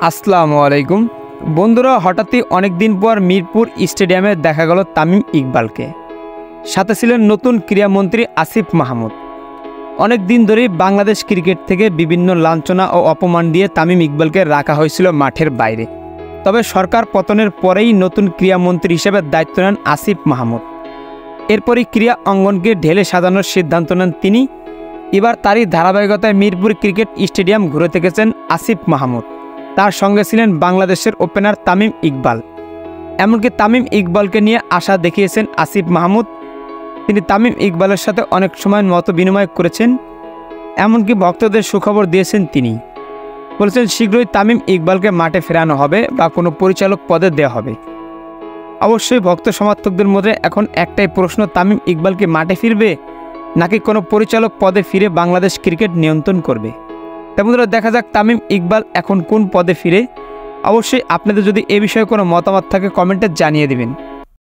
আসসালামু আলাইকুম বন্ধুরা, হঠাৎই অনেক দিন পর মিরপুর স্টেডিয়ামে দেখা গেল তামিম ইকবালকে। সাথে ছিলেন নতুন ক্রীড়ামন্ত্রী আসিফ মাহমুদ। অনেক দিন ধরেই বাংলাদেশ ক্রিকেট থেকে বিভিন্ন লাঞ্ছনা ও অপমান দিয়ে তামিম ইকবালকে রাখা হয়েছিল মাঠের বাইরে। তবে সরকার পতনের পরেই নতুন ক্রীড়ামন্ত্রী হিসেবে দায়িত্ব নেন আসিফ মাহমুদ। এরপরই ক্রীড়া অঙ্গনকে ঢেলে সাজানোর সিদ্ধান্ত নেন তিনি। এবার তারই ধারাবাহিকতায় মিরপুর ক্রিকেট স্টেডিয়াম ঘুরে থেকেছেন আসিফ মাহমুদ। তার সঙ্গে ছিলেন বাংলাদেশের ওপেনার তামিম ইকবাল। এমনকি তামিম ইকবালকে নিয়ে আশা দেখিয়েছেন আসিফ মাহমুদ। তিনি তামিম ইকবালের সাথে অনেক সময় মত বিনিময় করেছেন, এমনকি ভক্তদের সুখবর দিয়েছেন। তিনি বলেছেন শীঘ্রই তামিম ইকবালকে মাঠে ফেরানো হবে বা কোনো পরিচালক পদে দেওয়া হবে। অবশ্যই ভক্ত সমর্থকদের মধ্যে এখন একটাই প্রশ্ন, তামিম ইকবাল কি মাঠে ফিরবে নাকি কোনো পরিচালক পদে ফিরে বাংলাদেশ ক্রিকেট নিয়ন্ত্রণ করবে। তেমন দেখা যাক তামিম ইকবাল এখন কোন পদে ফিরে। অবশ্যই আপনাদের যদি এ বিষয়ে কোনো মতামত থাকে কমেন্টে জানিয়ে দিবেন।